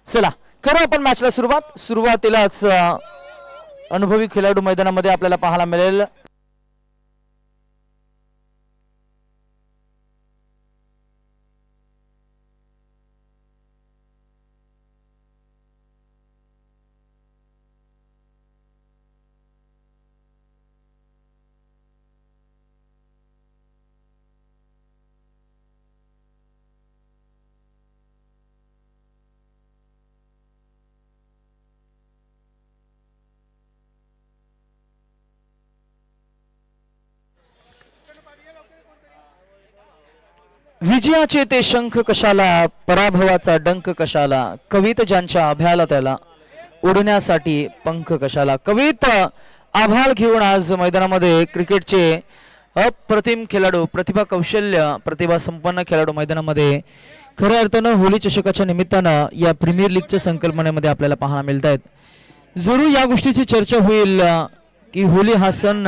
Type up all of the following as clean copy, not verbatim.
चला करू आपण मॅचला सुरुवात. सुरुवातीलाच अनुभवी खेळाडू मैदानामध्ये आपल्याला पाहायला मिळेल. विजयाचे ते शंख कशाला, पराभवाचा डंक कशाला, कवित ज्यांच्या आभ्याला त्याला उडण्यासाठी पंख कशाला. कवित आभाळ घेऊन आज मैदानामध्ये क्रिकेटचे अप्रतिम खेळाडू, प्रतिभा कौशल्य, प्रतिभा संपन्न खेळाडू मैदानामध्ये खऱ्या अर्थानं होली चषकाच्या निमित्तानं या प्रीमियर लीगच्या संकल्पनेमध्ये आपल्याला पाहायला मिळत आहेत. जरूर या गोष्टीची चर्चा होईल की होली हा सण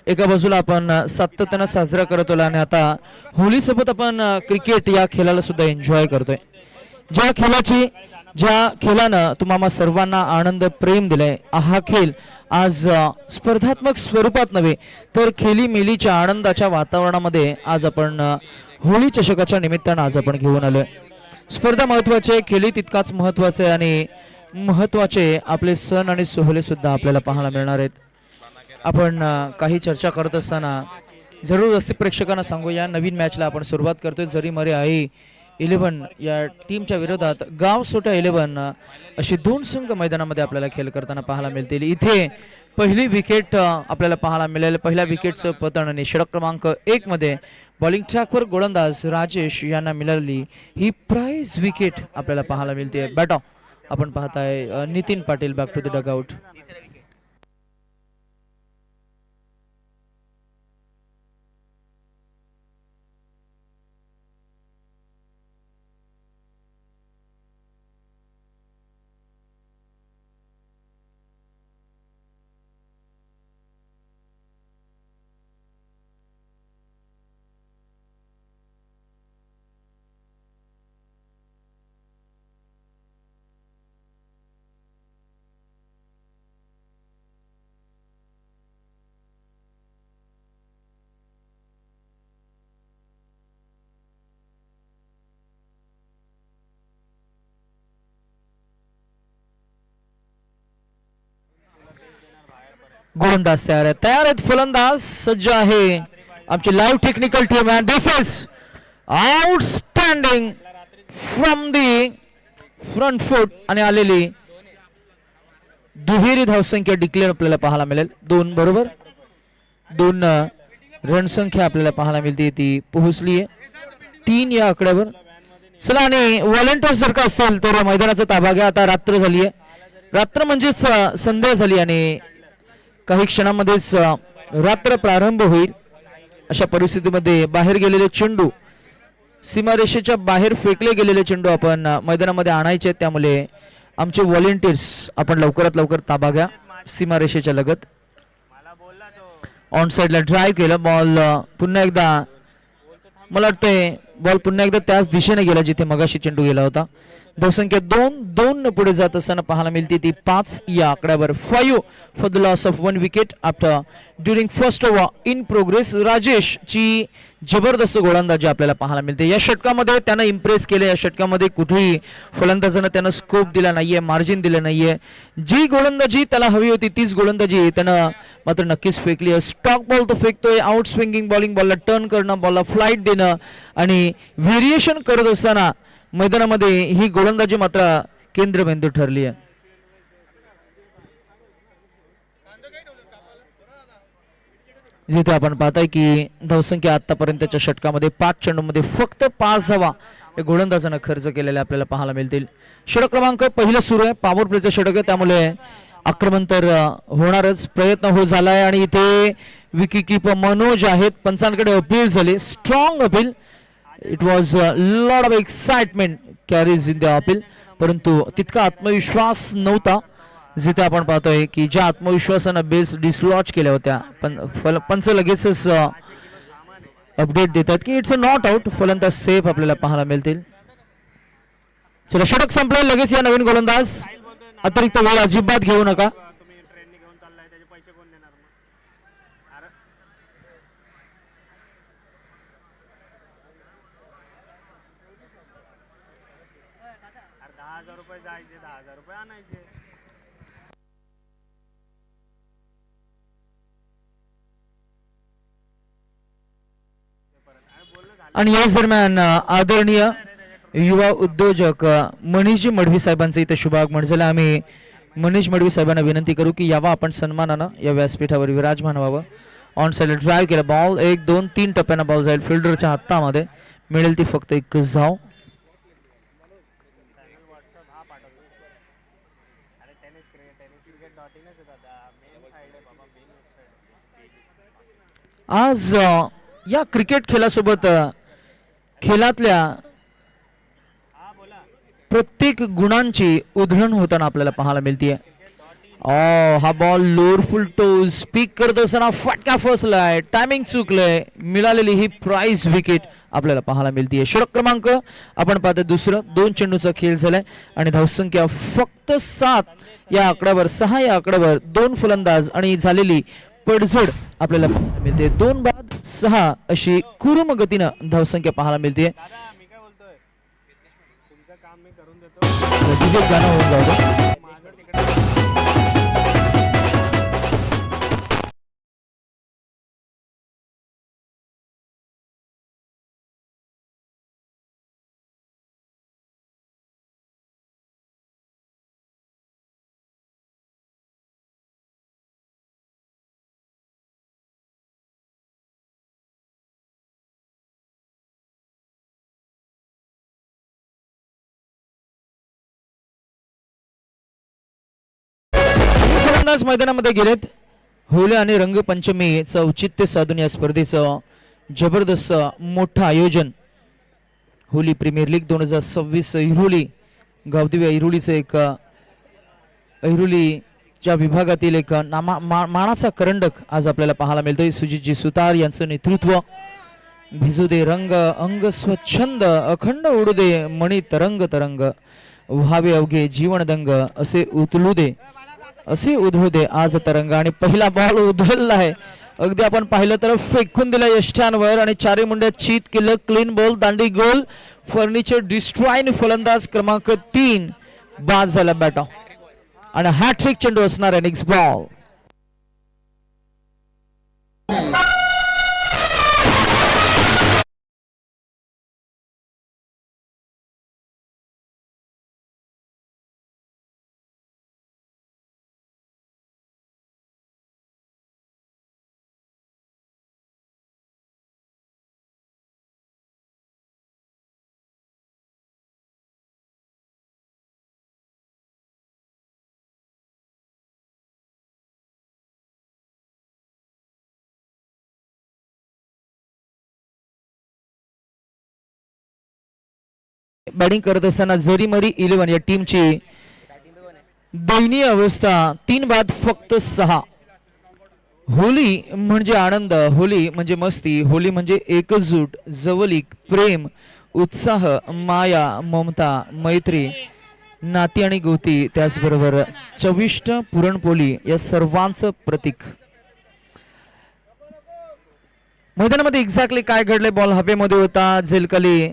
एका बाजूला आपण सातत्यानं साजरा करत आलो आणि आता होली सोबत आपण क्रिकेट या खेळाला सुद्धा एन्जॉय करतोय. ज्या खेळानं तुम्हाला सर्वांना आनंद प्रेम दिलाय, हा खेळ आज स्पर्धात्मक स्वरूपात नव्हे तर खेळीमेलीच्या आनंदाच्या वातावरणामध्ये आज आपण होली चषकाच्या निमित्तानं आज आपण घेऊन आलोय. स्पर्धा महत्वाचे, खेळी तितकाच महत्वाचे आणि महत्वाचे आपले सण आणि सोहळे सुद्धा आपल्याला पाहायला मिळणार आहेत. आपण काही चर्चा करत असताना जरूर रसिक प्रेक्षकांना सांगूया, नवीन मॅचला आपण सुरुवात करतोय. जरी मरे आई 11 या टीमच्या विरोधात गाव सोटा 11 अशी दोन संघ मैदानामध्ये आपल्याला खेळ करताना पाहायला मिळतील. इथे पहिली विकेट आपल्याला पाहायला मिळेल. पहिल्या विकेटचं पतन आणि षटक क्रमांक 1 मध्ये बॉलिंग ट्रॅकवर गोलंदाज राजेश यांना मिळाली ही प्राइज विकेट आपल्याला पाहायला मिळते. बॅट आपण पाहताय Nitin Patil back to the dugout. गोलंदाज तयार आहेत, फलंदाज सज्ज आहे. आमची live technical team and this is outstanding from the front foot आणि आलेली दुहेरी धावसंख्या डिक्लेअर आपल्याला पाहायला मिळेल. 2 बरोबर 2 रणसंख्या आपल्याला पाहायला मिळते, ती पोहोचली आहे 3 या आकड्यावर. चला आणि व्हॉलेंटियर्स जर का असेल तर मैदानाचा ताबा घ्या. आता रात्र झाली आहे, रात्र म्हणजेच संध्या झाली आणि काही क्षणामध्येच रात्र प्रारंभ होईल. अशा परिस्थितीमध्ये बाहेर गेलेले चेंडू, सीमारेषेच्या बाहेर फेकले गेलेले चेंडू आपण मैदानामध्ये आणायचे. त्यामुळे आमचे व्हॉलेंटियर्स आपण लवकरात लवकर ताबा घ्या. सीमारेषेच्या लगत ऑन साइडला ड्राईव्ह केलं. बॉल पुन्हा एकदा, मला वाटतंय बॉल पुन्हा एकदा त्याच दिशेने गेला जिथे मगाशी चेंडू गेला होता. धावसंख्या 2 पुढे जात असताना पाहायला मिळते ती 5 या आकड्यावर. 5 for the loss of 1 wicket after during first over in progress. Rajesh ची जबरदस्त गोलंदाजी आपल्याला पाहायला मिळते. या षटकामध्ये त्यानं इम्प्रेस केले. या षटकामध्ये कुठेही फलंदाजानं त्यानं स्कोप दिला नाहीये, मार्जिन दिलं नाहीये. जी गोलंदाजी त्याला हवी होती तीच गोलंदाजी त्यानं मात्र नक्कीच फेकली आहे. स्टॉक बॉल तो फेकतोय, आउट स्विंगिंग बॉलिंग, बॉलला टर्न करणं, बॉलला फ्लाईट देणं आणि व्हेरिएशन करत असताना मैदानामध्ये ही गोलंदाजी मात्र केंद्रबिंदू ठरली आहे. जिथे आपण पाहताय की धावसंख्या आतापर्यंतच्या षटकामध्ये 5 चेंडूमध्ये फक्त 5 धावा या गोलंदाजानं खर्च केलेल्या आपल्याला पाहायला मिळतील. षटक क्रमांक पहिलं सुरू आहे, पॉवर प्लेचं षटक आहे, त्यामुळे आक्रमण तर होणारच. प्रयत्न हो झालाय आणि इथे विकेट कीपर मनोज आहेत. पंचांकडे अपील झाली, strong appeal. It was lot of excitement carries in the appeal, परंतु तितका आत्मविश्वास नव्हता. जिथे आपण पाहतोय की ज्या आत्मविश्वासानं बेल्स डिसलॉच केल्या होत्या, पण पंच लगेचच अपडेट देतात की इट्स अ नॉट आउट. फलंदाज सेफ आपल्याला पाहायला मिळतील. चला षटक संपलं. लगेच या नवीन गोलंदाज. अतिरिक्त वेळ अजिबात घेऊ नका. आणि याच दरम्यान आदरणीय युवा उद्योजक मनीषजी मडवी साहेबांचं इथे शुभागमन झालं. आम्ही मनीष मडवी साहेबांना विनंती करू की यावा आपण सन्मानानं या व्यासपीठावर विराजमान व्हावं. ऑन साइड ड्राईव्ह केला. बॉल 1 2 3 टप्प्यानं बॉल जाईल फिल्डरच्या हातामध्ये. मिळेल ती फक्त एक धाव. आज या क्रिकेट खेळासोबत खेळातल्या प्रत्येक गुणांची उधळण होताना आपल्याला पाहायला मिळते. हा बॉल लोअर फुल टोज स्पीक करत असताना फटका फसलाय. टायमिंग चुकलंय. मिळालेली ही प्राइज विकेट आपल्याला पाहायला मिळते. षटक क्रमांक आपण पाहतो दुसरं. 2 चेंडूचा खेळ झालाय आणि धावसंख्या फक्त 7 या आकड्यावर 6 या आकड्यावर 2 फलंदाज आणि झालेली पडझड आपल्याला पाहायला मिळते. 2 बाद 6 अशी कुरुम गतीनं धावसंख्या पाहायला मिळते. गाणं होऊन जाऊ. मैदानामध्ये गेलेत. होळी आणि रंगपंचमीचं औचित्य साधून या स्पर्धेचं जबरदस्त मोठं आयोजन होली प्रीमियर लीग 2026 ऐरोली गावदेवी ऐरोलीचं एक ऐरोलीच्या विभागातील एक मानाचा करंडक आज आपल्याला पाहायला मिळतोय. सुजितजी सुतार यांचं नेतृत्व. भिजू दे रंग अंग स्वच्छंद अखंड उडू दे मणी तरंग तरंग व्हावे अवघे जीवन दंग असे उतलू दे असे उधळू दे आज तरंग. आणि पहिला बॉल उधळला आहे. अगदी आपण पाहिलं तर फेकून दिला यष्ट्यांवर आणि 4 मुंड्यात चीत केलं. क्लीन बॉल दांडी गोल. फर्निचर डिस्ट्रॉईन फलंदाज क्रमांक 3 बाद झाला बॅट आणि हॅट्रिक चेंडू असणार आहे. Next ball. बॅटिंग करत असताना जरी मरी 11 या टीमची दयनीय अवस्था. 3 बाद फक्त 6. होली म्हणजे आनंद, होली म्हणजे मस्ती, होली म्हणजे एकजूट, जवळीक, प्रेम, उत्साह, माया, ममता, मैत्री, नाती आणि गोती, त्याचबरोबर चविष्ट पुरणपोळी या सर्वांचं प्रतीक. मैदानामध्ये एक्झॅक्टली काय घडले? बॉल हवेमध्ये होता. झेलखाली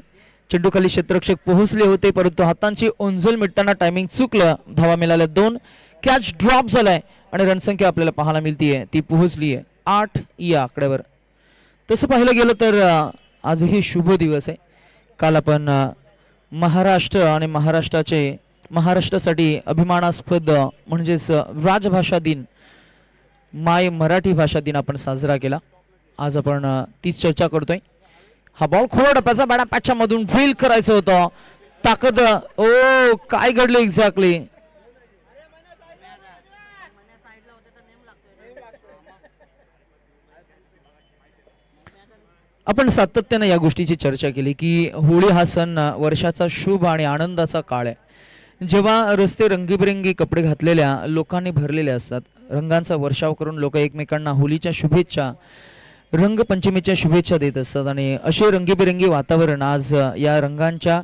चेंडूखाली क्षेत्ररक्षक पोहोचले होते परंतु हातांची ओंजल मिटताना टायमिंग चुकलं. धावा मिळाल्या 2. कॅच ड्रॉप झालाय आणि रनसंख्या आपल्याला पाहायला मिळतीये ती पोहोचली आहे 8 या आकड्यावर. तसं पाहिलं गेलं तर आजही शुभ दिवस आहे. काल आपण महाराष्ट्र आणि महाराष्ट्रासाठी अभिमानास्पद म्हणजेच राजभाषा दिन माय मराठी भाषा दिन आपण साजरा केला. आज आपण तीच चर्चा करतोय. हा बॉल खोल टप्प्याचा बॅटा पॅचच्या मधून ड्रिल करायचं होतं. ताकद काय घडलं एक्झॅक्टली? आपण सातत्याने या गोष्टीची चर्चा केली की होळी हा सण वर्षाचा शुभ आणि आनंदाचा काळ आहे. जेव्हा रस्ते रंगीबेरंगी कपडे घातलेल्या लोकांनी भरलेले असतात, रंगांचा वर्षाव करून लोक एकमेकांना होळीच्या शुभेच्छा रंगपंचमीच्या शुभेच्छा देत असतात आणि असे रंगीबेरंगी वातावरण आज या रंगांच्या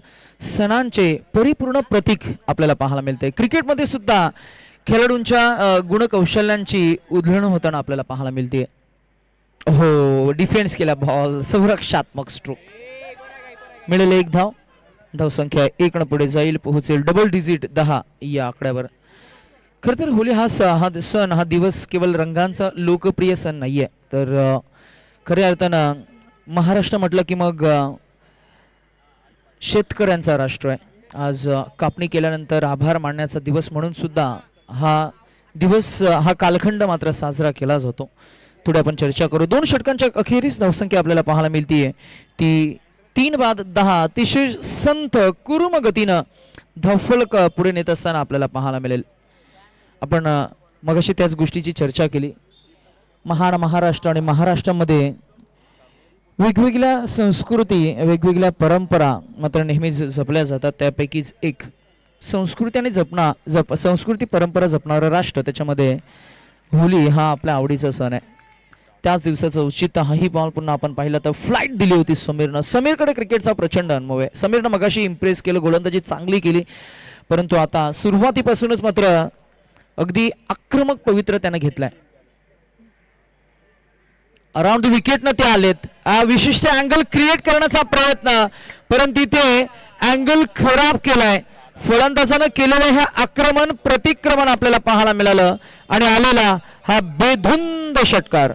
सणांचे परिपूर्ण प्रतीक आपल्याला पाहायला मिळते. क्रिकेटमध्ये सुद्धा खेळाडूंच्या गुणकौशल्यांची उधळण होताना आपल्याला पाहायला मिळते. हो, डिफेन्स केला बॉल, संरक्षात्मक स्ट्रोक, मिळेल एक धाव. धावसंख्या 1 न पुढे जाईल, पोहोचेल डबल डिजिट 10 या आकड्यावर. खरं तर होली हा सण हा दिवस केवळ रंगांचा लोकप्रिय सण नाहीये, तर खऱ्या अर्थानं महाराष्ट्र म्हटलं की मग शेतकऱ्यांचा राष्ट्र आहे. आज कापणी केल्यानंतर आभार मानण्याचा दिवस म्हणून सुद्धा हा दिवस हा कालखंड मात्र साजरा केला जातो. थोडी आपण चर्चा करू. 2 षटकांच्या अखेरीस धावसंख्या आपल्याला पाहायला मिळतीये ती 3 बाद 10. अतिशय संथ कुरुम गतीनं धावफलक पुढे नेत असताना आपल्याला पाहायला मिळेल. आपण मगाशी त्याच गोष्टीची चर्चा केली. महान महाराष्ट्र आणि महाराष्ट्रामध्ये वेगवेगळ्या संस्कृती, वेगवेगळ्या परंपरा मात्र नेहमीच जपल्या जातात. त्यापैकीच एक संस्कृती आणि संस्कृती परंपरा जपणारं राष्ट्र, त्याच्यामध्ये होली हा आपल्या आवडीचा सण आहे. त्याच दिवसाचं औचित्य हाही बॉल पुन्हा आपण पाहिलं तर फ्लाईट दिली होती समीरनं. समीरकडे क्रिकेटचा प्रचंड अनुभव आहे. समीरनं मगाशी इम्प्रेस केलं, गोलंदाजी चांगली केली, परंतु आता सुरुवातीपासूनच मात्र अगदी आक्रमक पवित्र त्यानं घेतलाय. अराउंड द विकेट न ते आलेत. विशिष्ट अँगल क्रिएट करण्याचा प्रयत्न, परंतु तिथे अँगल खराब केलाय. फलंदाजानं केलेलं हे आक्रमण प्रतिक्रमण आपल्याला पाहायला मिळालं आणि आलेला हा बेधुंद षटकार.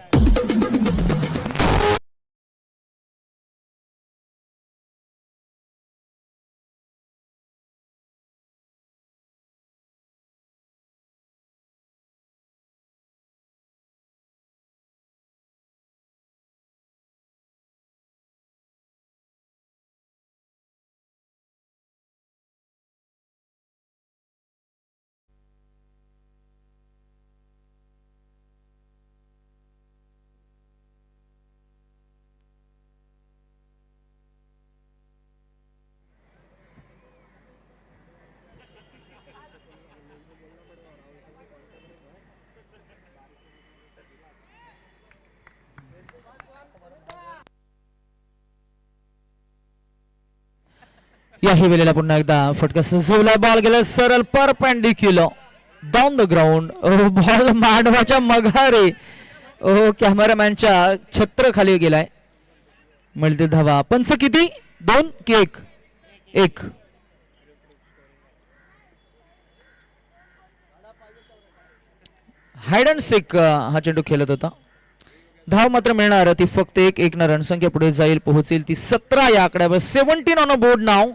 याही वेळेला पुन्हा एकदा फटका सजवला, बॉल गेला सरळ perpendicular down the ground. Ball मांडवाच्या मघारी कॅमेरामॅनच्या छत्र खाली गेलाय. मिळते धावा. पंच किती? 2 की 1? 1. हाईड अँड सीक हा चेंडू खेळत होता. धाव मात्र मिळणार ती फक्त 1 न रणसंख्या पुढे जाईल, पोहोचेल ती 17 या आकड्यावर. 17 ऑन अ बोर्ड नाव.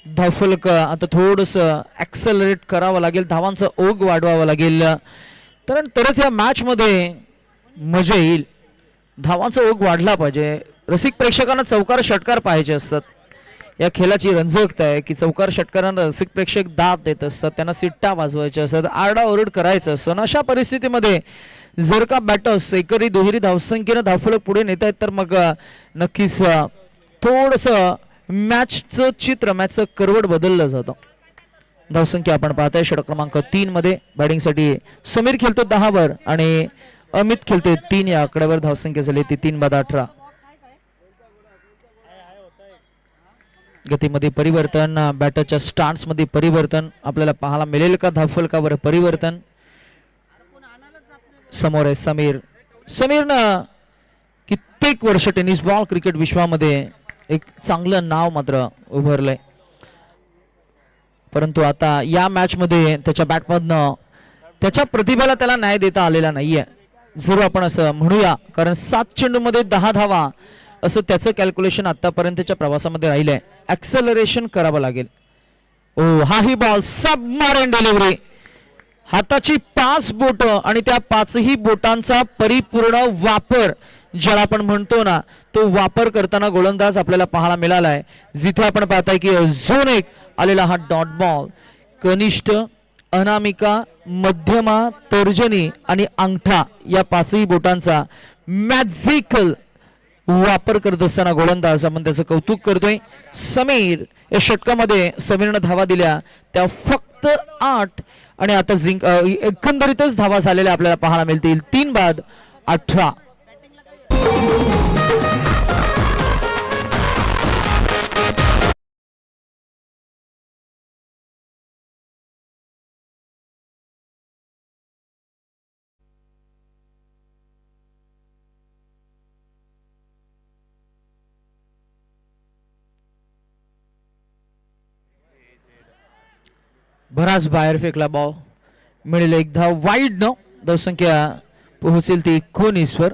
धावफलक आता थोडस ऍक्सेलरेट करावं लागेल, धावांचा ओघ वाढवावा लागेल, तरच या मॅच मध्ये मजा येईल. धावांचा ओघ वाढला पाहिजे. रसिक प्रेक्षकांना चौकार षटकार पाहिजे असतात. या खेळाची रंजकता आहे की चौकार षटकारांना रसिक प्रेक्षक दाद देत असतात, त्यांना सिट्टा वाजवायच्या असतात, आरडाओरड करायचं असतं. अशा परिस्थितीमध्ये जर का बॅटर्स एकरी दुहेरी धावसंख्येनं धावफलक पुढे नेत आहेत तर मग नक्कीच थोडस मॅचचं चित्र, मॅचचं करवट बदललं जातं. धावसंख्या आपण पाहताय षटक क्रमांक 3 मध्ये बॅटिंगसाठी समीर खेळतो 10 वर आणि अमित खेळतोय 3 या आकड्यावर. धावसंख्या झाली ती 3 बाद 18. गतीमध्ये परिवर्तन, बॅटरच्या स्टान्स मध्ये परिवर्तन आपल्याला पाहायला मिळेल का? धावफलकावर परिवर्तन. समोर आहे समीर. समीरनं कित्येक वर्ष टेनिस बॉल क्रिकेट विश्वामध्ये एक चांगलं नाव मात्र उभारलंय, परंतु आता या मॅच मध्ये त्याच्या बॅटमधनं त्याच्या प्रतिभेला त्याला न्याय देता आलेला नाहीये, जरूर आपण असं म्हणूया, कारण 7 चेंडूमध्ये 10 धावा असं त्याचं कॅल्क्युलेशन आतापर्यंतच्या प्रवासामध्ये राहिलंय. ऍक्सेलरेशन करावं लागेल. ओ, हाही बॉल सबमरीन डिलिव्हरी. हाताची 5 बोट आणि त्या 5ही बोटांचा परिपूर्ण वापर, ज्याला आपण म्हणतो ना, तो वापर करताना गोलंदाज आपल्याला पाहायला मिळालाय. जिथे आपण पाहताय की झोन 1 आलेला हा डॉट बॉल कनिष्ठ, अनामिका, मध्यमा, तर्जनी आणि अंगठा या 5ही बोटांचा मॅजिकल वापर करत असताना गोलंदाज आपण त्याचं कौतुक करतोय. समीर या षटकामध्ये समीरनं धावा दिल्या त्या फक्त 8 आणि आता एकंदरीतच धावा झालेल्या आपल्याला पाहायला मिळतील 3 बाद 18. बराच बाहेर फेकला बॉल, मिळेल एक धाव वाईड न. धावसंख्या पोहोचेल ती 19वर.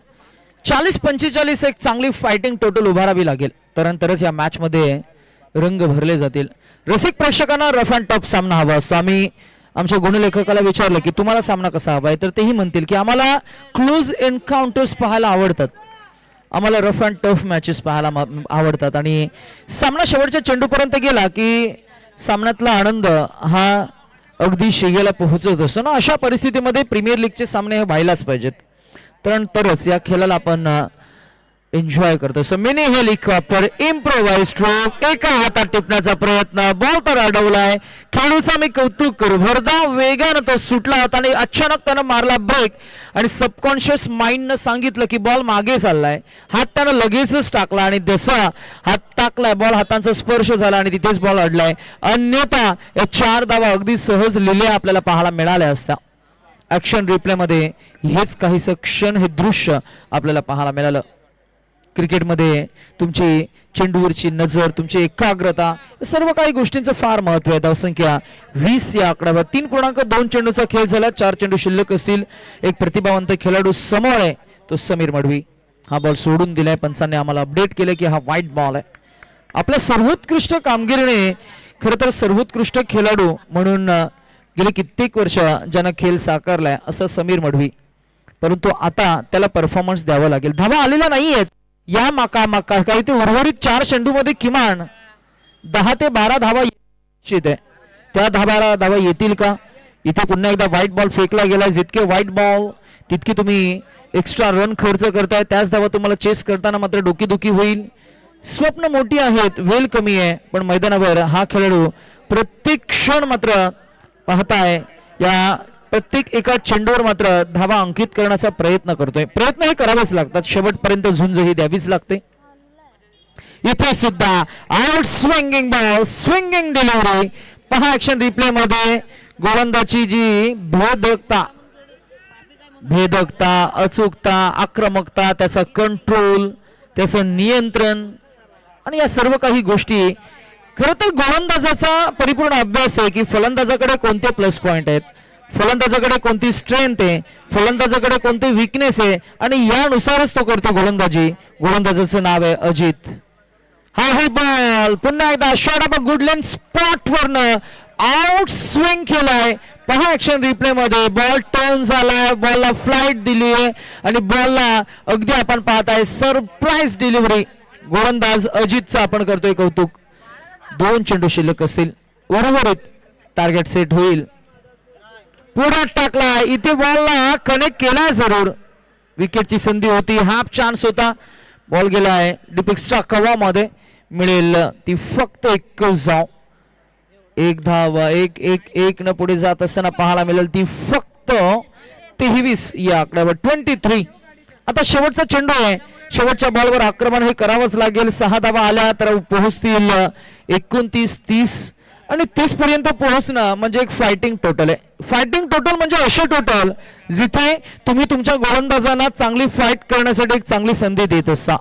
40-45 एक चांगली फायटिंग टोटल उभारावी लागेल, तरच या मॅच मध्ये रंग भरले जातील. रसिक प्रेक्षकांना रफ अँड टफ सामना हवा असतो. आम्ही आमच्या गुणलेखकाला विचारलं की तुम्हाला सामना कसा हवा आहे, तर तेही म्हणतील की आम्हाला क्लोज एन्काउंटर्स पाहायला आवडतात, आम्हाला रफ अँड टफ मॅचेस पाहायला आवडतात. आणि सामना शेवटच्या चेंडूपर्यंत गेला की सामन्यातला आनंद हा अगदी शिगेला पोहोचत असतो ना. अशा परिस्थितीमध्ये प्रीमियर लीगचे सामने हे व्हायलाच पाहिजेत, तरच या खेळाला आपण एन्जॉय करतो. So mini helicopter improvise stroke, एका हातात टिपण्याचा प्रयत्न, बॉल तर अडवलाय. खेळूचा मी कौतुक करू, भरधाव वेगानं तो सुटला होता आणि अचानक त्यानं मारला ब्रेक आणि सबकॉन्शियस माइंडनं सांगितलं की बॉल मागे चाललाय. हात त्यानं लगेचच टाकला आणि जसा हात टाकलाय बॉल हातांचा स्पर्श झाला आणि तिथेच बॉल अडलाय. अन्यथा या 4 धावा अगदी सहज लिहिल्या आपल्याला पाहायला मिळाल्या असत्या. ऍक्शन रिप्लेमध्ये हेच काहीसं क्षण, हे दृश्य आपल्याला पाहायला मिळालं. क्रिकेटमध्ये तुमची चेंडूवरची नजर, तुमची एकाग्रता, सर्व काही गोष्टींचं फार महत्व आहे. धावसंख्या 20 या आकड्यावर. 3.2 चेंडूचा खेळ झाला, 4 चेंडू शिल्लक असतील. एक प्रतिभावंत खेळाडू समोर आहे, तो समीर मडवी. हा बॉल सोडून दिलाय, पंचांनी आम्हाला अपडेट केले की हा वाईट बॉल आहे. आपल्या सर्वोत्कृष्ट कामगिरीने खरं तर सर्वोत्कृष्ट खेळाडू म्हणून गेले कित्येक वर्ष ज्यानं खेळ साकारलाय असं समीर मडवी, परंतु आता त्याला परफॉर्मन्स द्यावा लागेल. धावा आलेल्या नाहीयेत या माका काही ते उर्वरित 4 चेंडूमध्ये किमान 10 ते 12 धावा आहे. त्या 12 धावा येतील का? इथे पुन्हा एकदा व्हाईट बॉल फेकला गेला. जितके व्हाईट बॉल तितके तुम्ही एक्स्ट्रा रन खर्च करताय, त्याच धावा तुम्हाला चेस करताना मात्र डोकीदुखी होईल. स्वप्न मोठी आहेत, वेळ कमी आहे, पण मैदानावर हा खेळाडू प्रत्येक क्षण मात्र पाहताय या प्रत्येक एका चेंडूवर मात्र धावा अंकित करण्याचा प्रयत्न करतोय. प्रयत्न हे करावेच लागतात, शेवटपर्यंत झुंज ही द्यावीच लागते. इथे सुद्धा out swinging ball, swinging delivery. पहा ऍक्शन रिप्ले मध्ये गोलंदाजी जी भेदकता, अचूकता, आक्रमकता, त्याचा कंट्रोल, त्याचं नियंत्रण आणि या सर्व काही गोष्टी खरं तर गोलंदाजाचा परिपूर्ण अभ्यास आहे की फलंदाजाकडे कोणते प्लस पॉइंट आहेत, फलंदाजाकडे कोणती स्ट्रेंथ आहे, फलंदाजाकडे कोणते विकनेस आहे आणि यानुसारच तो करतो गोलंदाजी. गोलंदाजाचं नाव आहे अजित. हा ही बॉल पुन्हा एकदा shot of a good lane spot वरनं आउट स्विंग केलाय. पहा ऍक्शन रिप्ले मध्ये बॉल टर्न झालाय, बॉलला फ्लाइट दिली आहे आणि बॉलला अगदी आपण पाहताय सरप्राईज डिलिव्हरी. गोलंदाज अजितचं आपण करतोय कौतुक. 2 चेंडू शिल्लक असतील, उर्वरित टार्गेट सेट होईल. पुढे टाकला, इथे बॉलला कनेक्ट केलाय जरूर. विकेटची संधी होती, हाफ चान्स होता, बॉल गेलाय डिपिक्सच्या कवामध्ये. मिळेल ती फक्त 1 धाव. 1 धाव, एक न पुढे जात असताना पाहायला मिळेल ती फक्त 23 या आकड्यावर. 23. आता शेवटचा चेंडू आहे, शेवटच्या बॉलवर आक्रमण हे करावंच लागेल. 6 धावा आल्या तर पोहोचतील 29, 30 आणि 30 पर्यंत पोहोचणं म्हणजे एक फायटिंग टोटल आहे. फायटिंग टोटल म्हणजे असे टोटल जिथे तुम्ही तुमच्या गोलंदाजांना चांगली फाईट करण्यासाठी एक चांगली संधी देत असता.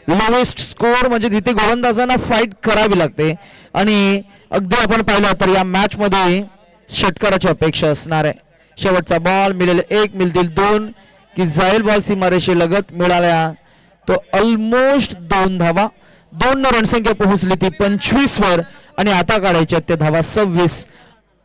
लोवेस्ट स्कोअर म्हणजे जिथे गोलंदाजांना फाईट करावी लागते. आणि अगदी आपण पाहिलं तर या मॅच मध्ये षटकाराची अपेक्षा असणार आहे. शेवटचा बॉल मिळेल 1, मिळतील 2 की जाईल बॉल सीमारेषे लगत. मिळाल्या तो ऑलमोस्ट 2 धावा. 2 रणसंख्या पोहोचली ती 25 वर आणि आता काढायच्या त्या धावा 26.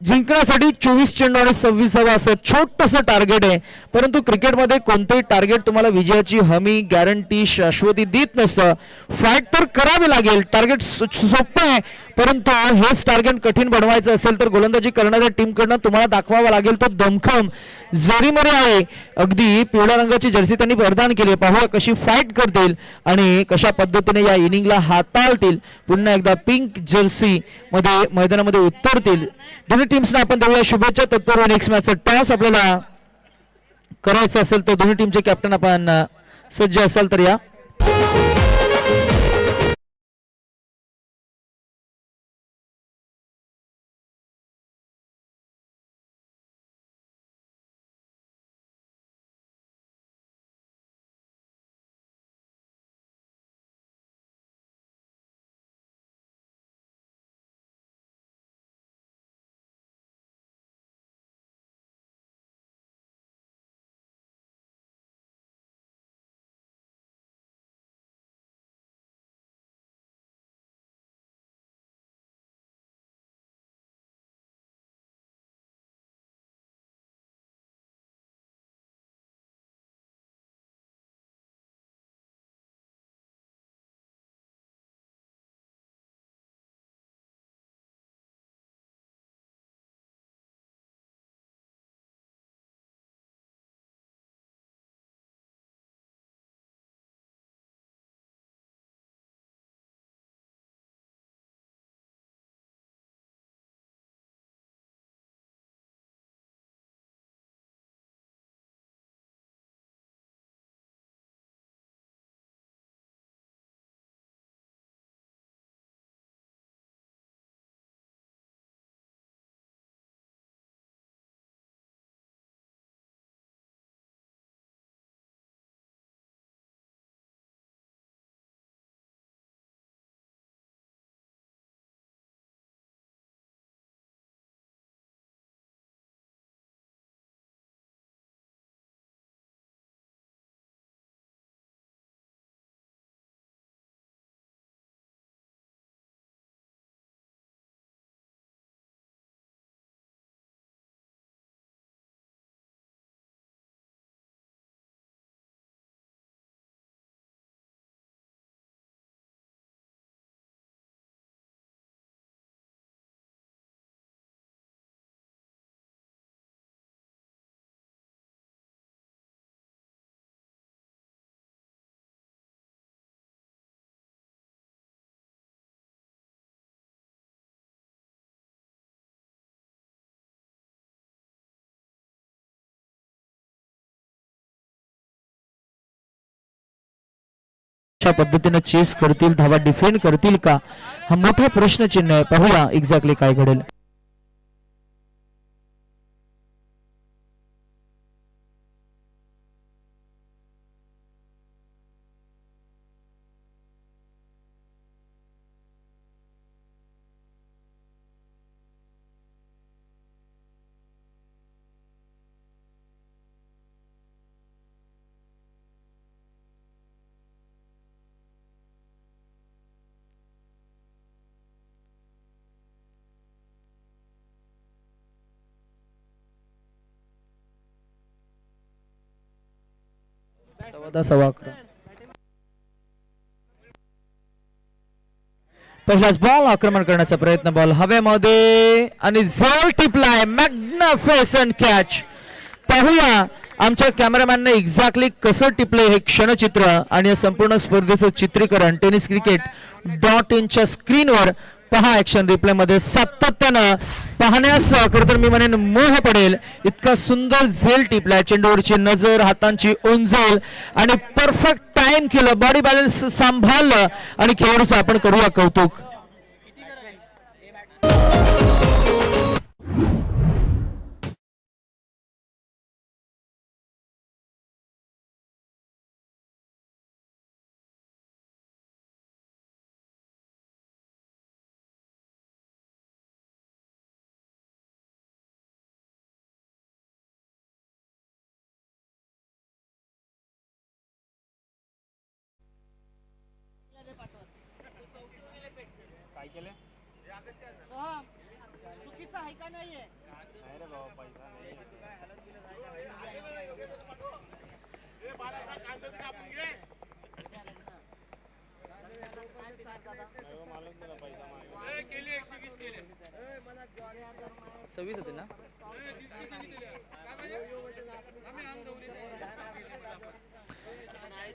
जिंकण्यासाठी 24 चेंडू आणि 26 धावा असं छोटंसं टार्गेट आहे, परंतु क्रिकेटमध्ये कोणतेही टार्गेट तुम्हाला विजयाची हमी, गॅरंटी, शाश्वती देत नसतं. फाईट तर करावी लागेल. टार्गेट सोपं आहे, परंतु हेच टार्गेट कठीण बनवायचं असेल तर गोलंदाजी करणाऱ्या टीमकडनं तुम्हाला दाखवावा लागेल तो दमखम. जरीमरे आहे, अगदी पिवळ्या रंगाची जर्सी त्यांनी प्रदान केली. पाहूया कशी फाईट करतील आणि कशा पद्धतीने या इनिंगला हाताळतील. पुन्हा एकदा पिंक जर्सी मध्ये मैदानामध्ये उतरतील. दोन्ही टीम्सना आपण देऊया शुभेच्छा. तत्पूर्वी नेक्स्ट मॅचचा टॉस आपल्याला करायचं असेल तर दोन्ही टीमचे कॅप्टन आपण सज्ज असाल तर या. अशा पद्धतीने चेस करतील, धावा डिफेंड करतील का, हा मोठा प्रश्नचिन्ह आहे. पाहूया एक्झॅक्टली काय घडेल. सव्वा 11. पहिलाच बॉल आक्रमण करण्याचा प्रयत्न, बॉल हवेमध्ये आणि झेल टिपलाय. Magnificent catch. पाहूया आमच्या कॅमेरामॅनने एक्झॅक्टली कसं टिपले हे क्षणचित्र आणि या संपूर्ण स्पर्धेचं चित्रीकरण टेनिस क्रिकेट .in स्क्रीनवर पहा. ऍक्शन रिप्ले मध्ये सातत्यानं पाहण्यास खरं तर मी म्हणेन मोह पडेल. इतका सुंदर झेल टिपलाय, चेंडूवरची नजर, हातांची ओंजल आणि परफेक्ट टाइम केलं, बॉडी बॅलन्स सांभाळलं आणि खेळाडूचं आपण करूया कौतुक.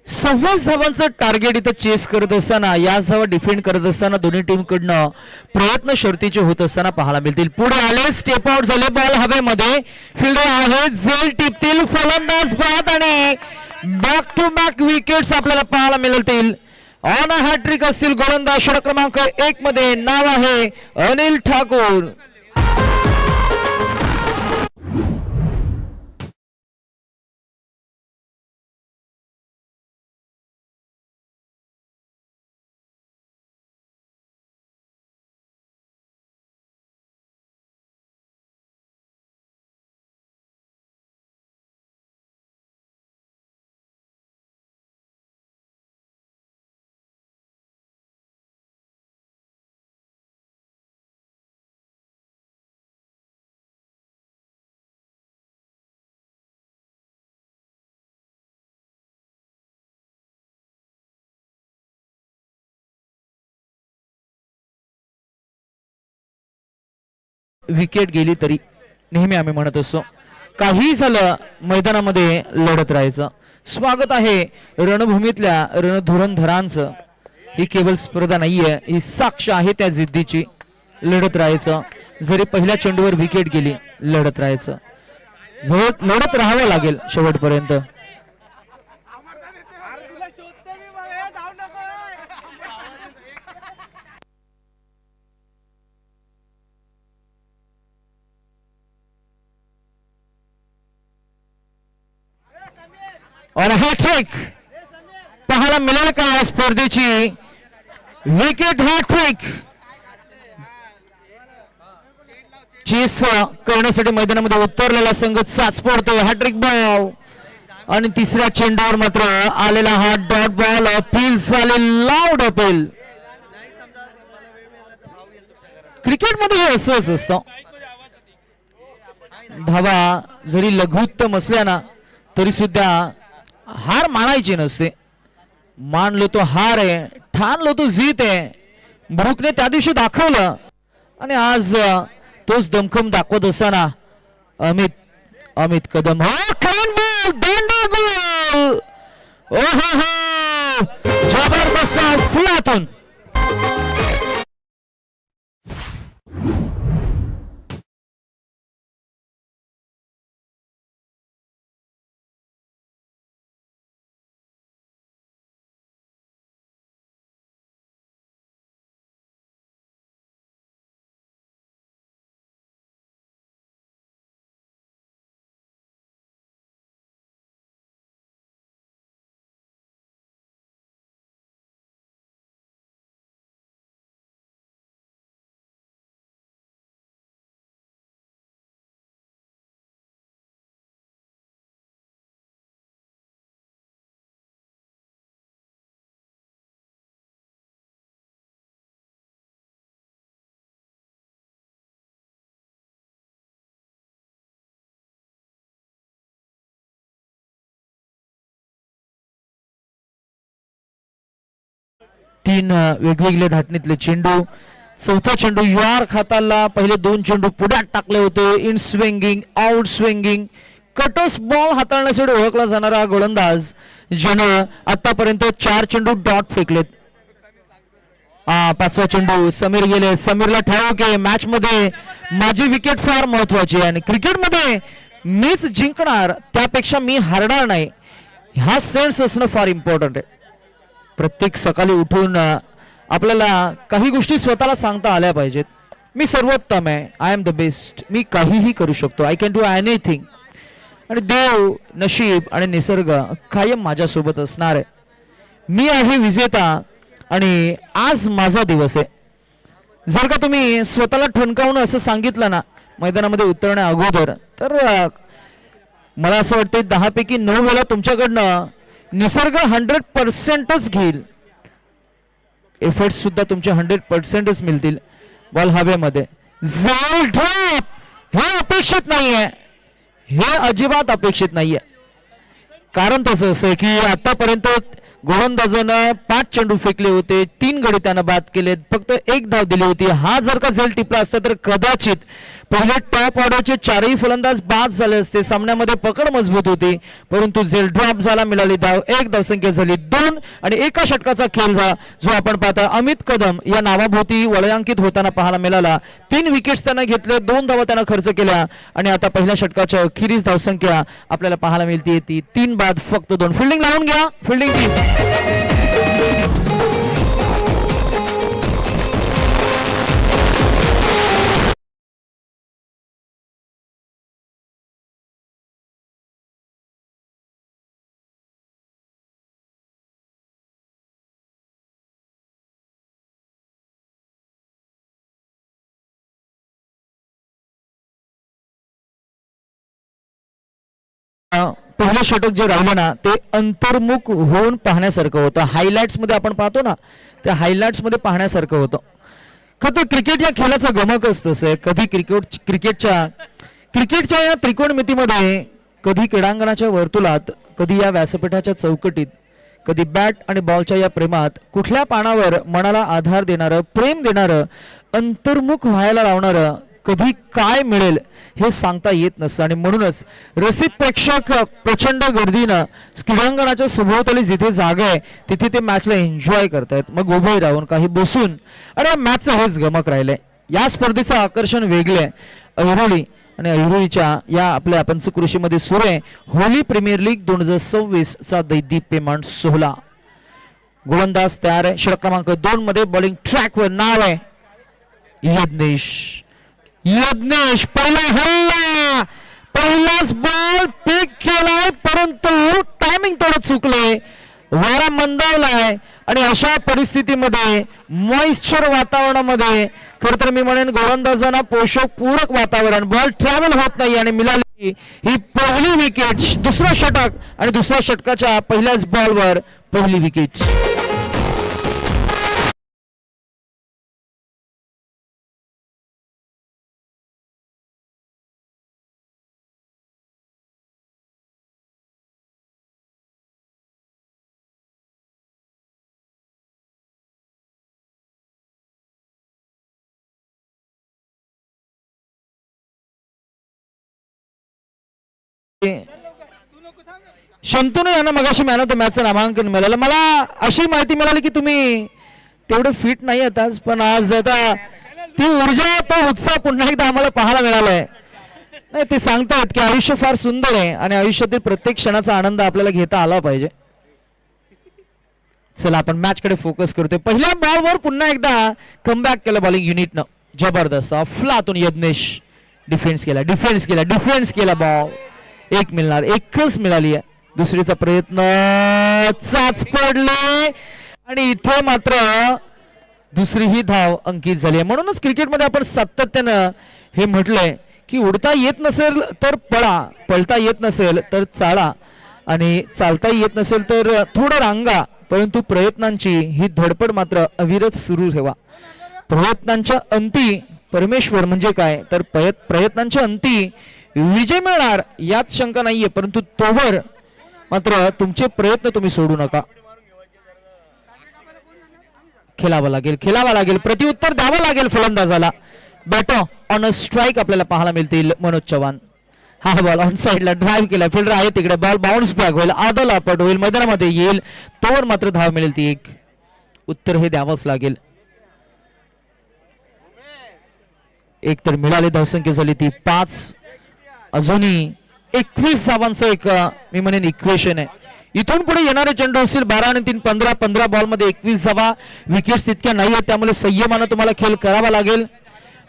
सव्वाच धावांचं टार्गेट इथं चेस करत असताना, याच धावा डिफेंड करत असताना दोन्ही टीम कडनं प्रयत्न शर्तीचे होत असताना पाहायला मिळतील. पुढे आले, स्टेप आउट झाले, बॉल हवेमध्ये, फिल्डर आहे, झेल टिपतील, फलंदाज बाद आणि बॅक टू बॅक विकेट्स आपल्याला पाहायला मिळतील. ऑन अ हॅट्रिक असतील गोलंदाज. षटक क्रमांक 1 मध्ये नाव आहे अनिल ठाकूर. विकेट गेली तरी नेहमी आम्ही म्हणत असतो, काही झालं मैदानामध्ये लढत राहायचं. स्वागत आहे रणभूमीतल्या रणधुरंधरांचं. ही केवळ स्पर्धा नाहीये, ही साक्ष आहे त्या जिद्दीची. लढत राहायचं, जरी पहिल्या चेंडूवर विकेट गेली लढत राहायचं, लढत राहावं लागेल शेवटपर्यंत. और हॅट्रिक पाहायला मिळेल का या स्पर्धेची? Wicket hat trick. चेस करण्यासाठी मैदानामध्ये उतरलेला संघ चाच पडतोय. हॅट्रिक बॉल आणि तिसऱ्या चेंडूवर मात्र आलेला हा डॉट बॉल अपील झाले, लाऊड अपील. क्रिकेटमध्ये हे असंच असतं, धावा जरी लघुत्तम असल्या ना तरी सुद्धा हार मानायची नसते. मानलो तो हार आहे, ठाणलो तो जीत आहे. ब्रुकने त्या दिवशी दाखवलं आणि आज तोच दमखम दाखवत असताना अमित कदम, हो क्लीन बॉल, दांडा गोल. ओहो, जबरदस्त फुलातून तीन वेगवेगळे धाटणीतले चेंडू. चौथा चेंडू यार खाताला पहिले दोन चेंडू पुढ्यात टाकले होते. इन स्विंगिंग, आउट स्विंगिंग, कटोस बॉल हाताळण्यासाठी ओळखला जाणारा गोलंदाज ज्यानं आतापर्यंत 4 चेंडू डॉट फेकलेत. पाचवा चेंडू समीर गेले. समीरला ठाऊक की मॅच मध्ये माझी विकेट फार महत्वाची आहे आणि क्रिकेटमध्ये मीच जिंकणार त्यापेक्षा मी हारणार नाही हा सेन्स असणं फार इम्पॉर्टंट आहे. प्रत्येक सकाळी उठून आपल्याला काही गोष्टी स्वतःला सांगता आल्या पाहिजेत. मी सर्वोत्तम आहे, आय एम द बेस्ट, मी काहीही करू शकतो, आय कॅन डू एनिथिंग. आणि देव, नशीब आणि निसर्ग कायम माझ्यासोबत असणार आहे. मी आहे विजेता आणि आज माझा दिवस आहे. जर का तुम्ही स्वतःला ठणकावून असं सांगितलं ना मैदानामध्ये उतरण्या अगोदर, तर मला असं वाटतं 10 पैकी 9 वेळा तुमच्याकडनं निसर्ग 100%च घेईल. एफर्ट्स सुद्धा तुमचे 100%च मिळतील. बॉल हवेमध्ये हे अपेक्षित नाहीये, हे अजिबात अपेक्षित नाहीये. कारण तसं असं की आतापर्यंत गोलंदाजानं 5 चेंडू फेकले होते, 3 गडी त्यानं बाद केलेत, फक्त 1 धाव दिली होती. हा जर का झेल टिपला असता तर कदाचित पहिले टॉप ऑर्डरचे 4ही फलंदाज बाद झाले असते. सामन्यामध्ये पकड मजबूत होती, परंतु झेल ड्रॉप झाला. मिळाली धाव 1, धावसंख्या झाली 2 आणि एका षटकाचा खेळ झाला जो आपण पाहता अमित कदम या नावाभोवती वलयांकित होताना पाहायला मिळाला. 3 विकेट्स त्यानं घेतले, 2 धावा त्यानं खर्च केल्या आणि आता पहिल्या षटकाच्या अखेरीस धावसंख्या आपल्याला पाहायला मिळते ती 3 बाद फक्त 2. फिल्डिंग लावून घ्या, फिल्डिंग टीम. पहिलं षटक जे राहिलं ना ते अंतर्मुख होऊन पाहण्यासारखं होतं. हायलाइट्स मध्ये आपण पाहतो ना, त्या हायलाइट्स मध्ये पाहण्यासारखं होतं. खरं तर क्रिकेट या खेळाचं गमकच तसं आहे. कधी क्रिकेटच्या या त्रिकोणमितीमध्ये, कधी क्रीडांगणाच्या वर्तुळात, कधी या व्यासपीठाच्या चौकटीत, कधी बॅट आणि बॉलच्या या प्रेमात कुठल्या पानावर मनाला आधार देणारं, प्रेम देणारं, अंतर्मुख व्हायला लावणारं कधी काय मिळेल हे सांगता येत नसतं. आणि म्हणूनच रसिक प्रेक्षक प्रचंड गर्दीनं क्रीडांगणाच्या सभोवताली जिथे जागा आहे तिथे ते मॅचला एन्जॉय करतायत. मग उभे राहून, काही बसून, आणि मॅचचं हेच गमक राहिलंय. या स्पर्धेचं आकर्षण वेगळे आहे. अहिरोली आणि अहिरोलीच्या या आपल्या पंचकृषीमध्ये सुरू आहे होली प्रीमियर लीग 2026 चा दैदीप्यमान सोहळा. गोलंदाज तयार आहे. षटक क्रमांक 2 मध्ये बॉलिंग ट्रॅकवर नाव आहे यज्ञेश. पहिला हल्ला, पहिलाच बॉल पिक केलाय, परंतु टायमिंग थोडं चुकलंय, वारा मंदावलाय आणि अशा परिस्थितीमध्ये मॉइश्चर वातावरणामध्ये खरं तर मी म्हणेन गोलंदाजांना पोषक पूरक वातावरण, बॉल ट्रॅव्हल होत नाही आणि मिळाली ही पहिली विकेट. दुसरा षटक आणि दुसऱ्या षटकाच्या पहिल्याच बॉलवर पहिली विकेट. शंतनू यांना मगाशी मॅन ऑफ द मॅचचं नामांकन मिळालं. मला अशी माहिती मिळाली की तुम्ही तेवढे फिट नाही आहेत आज, पण आज आता ती ऊर्जा, तो उत्साह पुन्हा एकदा आम्हाला पाहायला मिळालाय. नाही, ते सांगतात की आयुष्य फार सुंदर आहे आणि आयुष्यातील प्रत्येक क्षणाचा आनंद आपल्याला घेता आला पाहिजे. चला आपण मॅच कडे फोकस करतोय. पहिल्या बॉलवर पुन्हा एकदा कमबॅक केलं बॉलिंग युनिटनं. जबरदस्त फ्लातून यज्ञेश डिफेन्स केला बॉल. 1 मिळणार, 1च मिळाली आहे. दुसरीचा प्रयत्न चाच पडले आणि इथे मात्र दुसरी ही धाव अंकित झाली आहे. म्हणूनच क्रिकेटमध्ये आपण सातत्यानं हे म्हटलंय की उडता येत नसेल तर पळा, पळता येत नसेल तर चाला आणि चालता येत नसेल तर थोडं रांगा, परंतु प्रयत्नांची ही धडपड मात्र अविरत सुरू ठेवा. प्रयत्नांच्या अंती परमेश्वर म्हणजे काय तर प्रयत्नांच्या अंती विजय मिळणार यात शंका नाहीये, परंतु तोवर मात्र तुमचे प्रयत्न तुम्ही सोडू नका. खेळावा लागेल प्रत्युत्तर द्यावं लागेल फलंदाजाला. बॅटर ऑन अ स्ट्राईक आपल्याला पाहायला मिळतील मनोज चव्हाण. हा बॉल ऑन साइडला ड्राईव्ह केला, फिल्डर आहे तिकडे, बॉल बाउन्स बॅक होईल, आदल आपट होईल, मैदानामध्ये येईल, तोवर मात्र धाव मिळेल ती एक. उत्तर हे द्यावंच लागेल. एक तर मिळाले, धावसंख्या झाली ती 5. अजूनही 21 धावांचं एक मी म्हणेन इक्वेशन आहे. इथून पुढे येणारे चेंडू असतील 12 आणि 3 15. 15 बॉल मध्ये 21 धावा. विकेट्स तितक्या नाही आहेत, त्यामुळे संयमानं तुम्हाला खेळ करावा लागेल.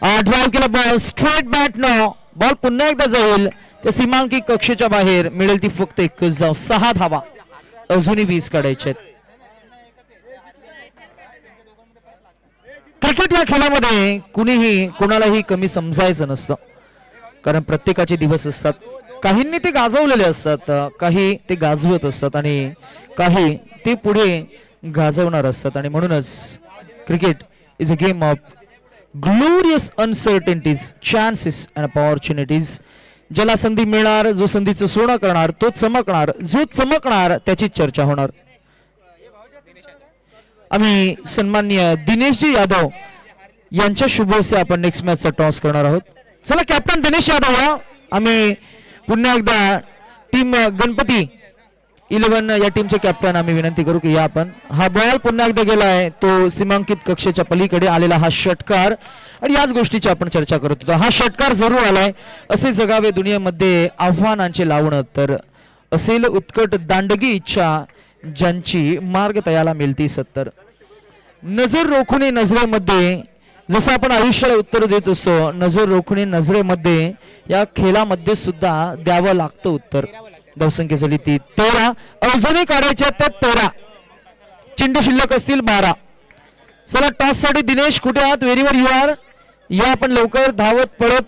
ड्राईव्ह केला, बॉल स्ट्रेट बॅट न, बॉल पुन्हा एकदा जाईल त्या सीमांकित कक्षेच्या बाहेर. मिळेल ती फक्त 21 धाव. 6 धावा, अजूनही 20 काढायचे आहेत. क्रिकेट या खेळामध्ये कुणीही कुणालाही कमी समजायचं नसतं, कारण प्रत्येकाचे दिवस असतात. काहींनी ते गाजवलेले असतात, काही ते गाजवत असतात आणि काही ते पुढे गाजवणार असतात. आणि म्हणूनच cricket is a game of glorious uncertainties, chances and opportunities. ज्याला संधी मिळणार, जो संधीचं सोनं करणार तो चमकणार, जो चमकणार त्याची चर्चा होणार. आम्ही सन्माननीय दिनेशजी यादव यांच्या शुभ हस्ते आपण नेक्स्ट मॅचचा टॉस करणार आहोत. चला कॅप्टन दिनेश यादव या. आम्ही पुन्हा एकदा टीम गणपती 11 या टीमचे कॅप्टन आम्ही विनंती करू की या आपण. हा बॉल पुन्हा एकदा गेलाय, तो सीमांकित कक्षेच्या पलीकडे आलेला हा षटकार, आणि याच गोष्टीची आपण चर्चा करत होतो. हा षटकार जरूर आलाय. असे जगावे दुनियेमध्ये आव्हानांचे लावणं, तर असेल उत्कट दांडगी इच्छा ज्यांची मार्ग तयाला मिळती 70. नजर रोखणे नजरेमध्ये, जसं आपण आयुष्याला उत्तर देत असतो, नजर रोखणे नजरेमध्ये या खेळामध्ये सुद्धा द्यावं लागतं उत्तर. धावसंख्या झाली ती 13. अजूनही काढायच्या तर 13. चेंडू शिल्लक असतील 12. चला टॉस साठी दिनेश कुठे आहात? व्हेरीवर यू आर. या आपण लवकर धावत पडत.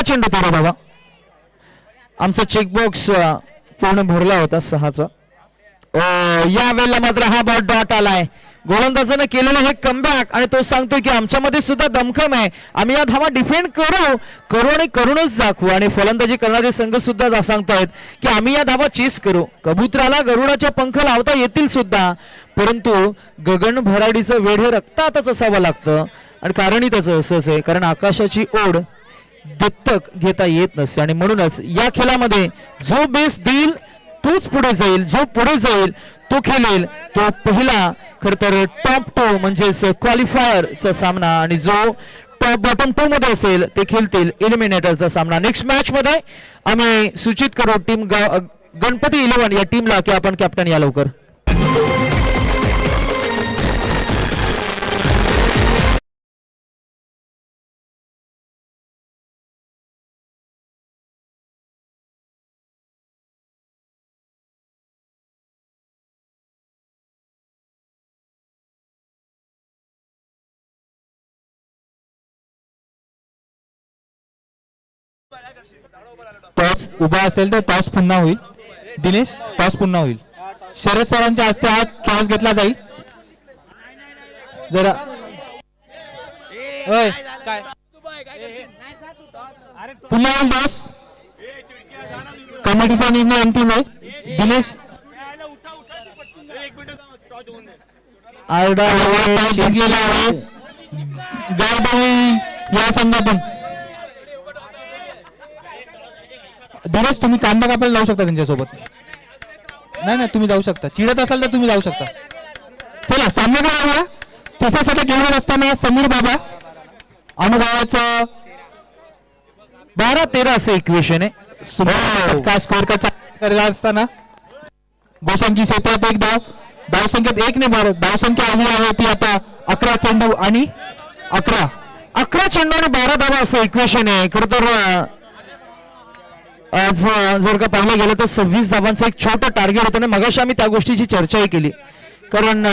चेंडू 13 धावा. आमचा चेकबॉक्स पूर्ण भरला होता 6चा. या वेळेला मात्र हा बॉल डॉट आलाय. गोलंदाजाने केलेलं हे कमबॅक, आणि तो सांगतोय की आमच्यामध्ये सुद्धा दमखम आहे, आम्ही या धावा डिफेंड करू आणि करूनच दाखवू. आणि फलंदाजी करणारे संघ सुद्धा सांगतायत की आम्ही या धावा चेस करू. कबुतराला गरुडाच्या पंख लावता येतील सुद्धा, परंतु गगन भराडीचं वेढ हे रक्तातच असावं लागतं. आणि कारणही त्याचं असंच आहे, कारण आकाशाची ओढ दत्तक घेता येत नसते. आणि म्हणूनच या खेळामध्ये जो बेस देईल तोच पुढे जाईल, जो पुढे जाईल तो खेळेल, तो पहिला खर तर टॉप 2 म्हणजेच क्वालिफायरचा सामना, आणि जो टॉप बॉटम 2 मध्ये असेल ते खेळतील एलिमिनेटरचा सामना. नेक्स्ट मॅच मध्ये आम्ही सूचित करू टीम गणपती 11 या टीमला की आपण कॅप्टन या लवकर. टॉस उभा असेल तर टॉस पुन्हा होईल. दिनेश, टॉस पुन्हा होईल. शरद सरांच्या हस्ते हा टॉस घेतला जाईल. जरा काय पुन्हा होईल टॉस. कमिटीचा निर्णय अंतिम आहे. दिनेश जिंकलेला आहे या संघातून. दिनेश, तुम्ही कांदा कापायला जाऊ शकता त्यांच्यासोबत. नाही, तुम्ही जाऊ शकता. चिडत असाल तर तुम्ही जाऊ शकता. चला सामना तसासाठी खेळत असताना समीर बाबा अनुभवाचं 12-13 असं इक्वेशन आहे. काय स्कोअर करायला असताना गोशांकी क्षेत्रात 1 धाव. धावसंख्येत 1 ने बार धावसंख्या हवी आहे ती आता 11 चेंडू आणि 11 चेंडू आणि 12 धावा असं इक्वेशन आहे. खरं तर आज जर का पाहिलं गेलं तर 26 धावांचं एक छोटं टार्गेट होतं. मगाशी आम्ही त्या गोष्टीची चर्चाही केली, कारण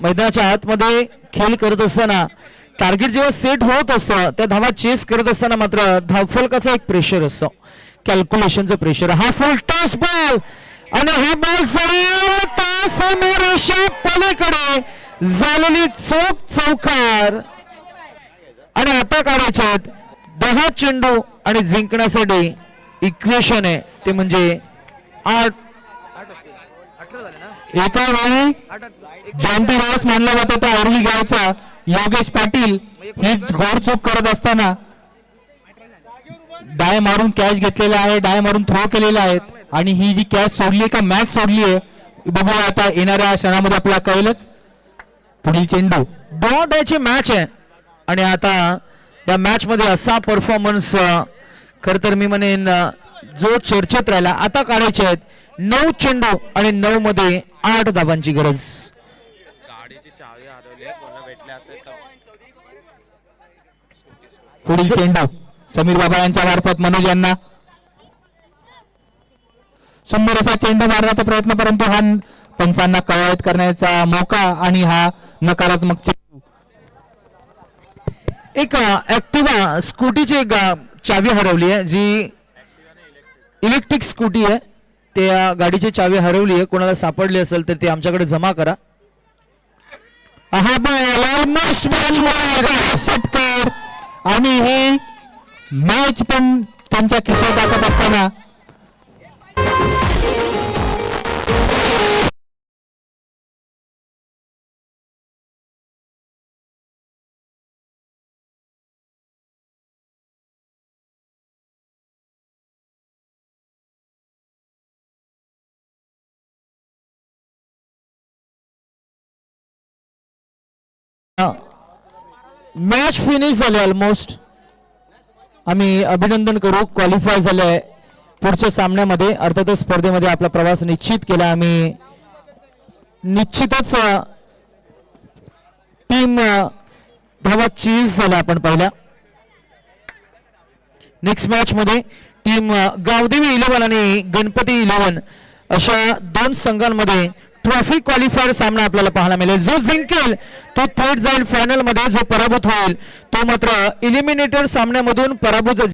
मैदानाच्या आतमध्ये खेळ करत असताना टार्गेट जेव्हा सेट होत असतं त्या धावा चेस करत असताना मात्र धावफलकाचा एक प्रेशर असतो, कॅल्क्युलेशनचं प्रेशर. हा फुल टॉस बॉल, आणि हा बॉल रेषा पलीकडे झालेली चौकार. आणि आता काढायचे 10 चेंडू आणि जिंकण्यासाठी इक्वेशन आहे ते म्हणजे 8 एका वेळी जॉन्टी रॉस मानला जातो तो औरली गावचा योगेश पाटील ही घोडचूक करत असताना डाय मारून कॅच घेतलेला आहे, डाय मारून थ्रो केलेला आहे आणि ही जी कॅच सोडली का मॅच सोडली आहे बघूया आता येणाऱ्या क्षणामध्ये आपल्याला कळेलच. पुढील चेंडू ड्रॉ डायची मॅच आहे आणि आता या मॅच मध्ये असा परफॉर्मन्स खर तर मी म्हणेन जो चर्चेत राहिला. आता काढायचे आहेत 9 चेंडू आणि 9 मध्ये 8 धावांची गरज. गाडीची चावी हरवली कोणाला भेटले असेल तर पुढील चेंडू समीर बाबा यांच्या मार्फत मनोज यांना सुंदर असा चेंडू मारण्याचा प्रयत्न परंतु हा पंचांना कवायत करण्याचा मौका आणि हा नकारात्मक चेंडू. एक ऍक्टिव्हा स्कूटीची एक चावी हरवली आहे जी इलेक्ट्रिक स्कूटी आहे. त्या गाडीची चावी हरवली आहे. कोणाला सापडली असेल तर ते आमच्याकडे जमा करा. हा बॉल ऑलमोस्ट षटकार आणि हे मॅच पण त्यांच्या खिशात टाकत असताना मॅच फिनिश झाले ऑलमोस्ट. आम्ही अभिनंदन करू, क्वालिफाय झाले पुढच्या सामन्यामध्ये. अर्थातच स्पर्धेमध्ये आपला प्रवास निश्चित केला आम्ही. निश्चितच टीम धावा चीज झाला आपण पाहिला. नेक्स्ट मॅच मध्ये टीम गावदेवी 11 आणि गणपती 11 अशा 2 संघांमध्ये ट्रॉफी क्वालिफायर सामना आपल्याला पाहायला मिळेल. जो जिंकेल तो थेट जाईल फायनल मध्ये, जो पराभूत होईल तो मात्र इलिमिनेटर सामन्यामधून पराभूत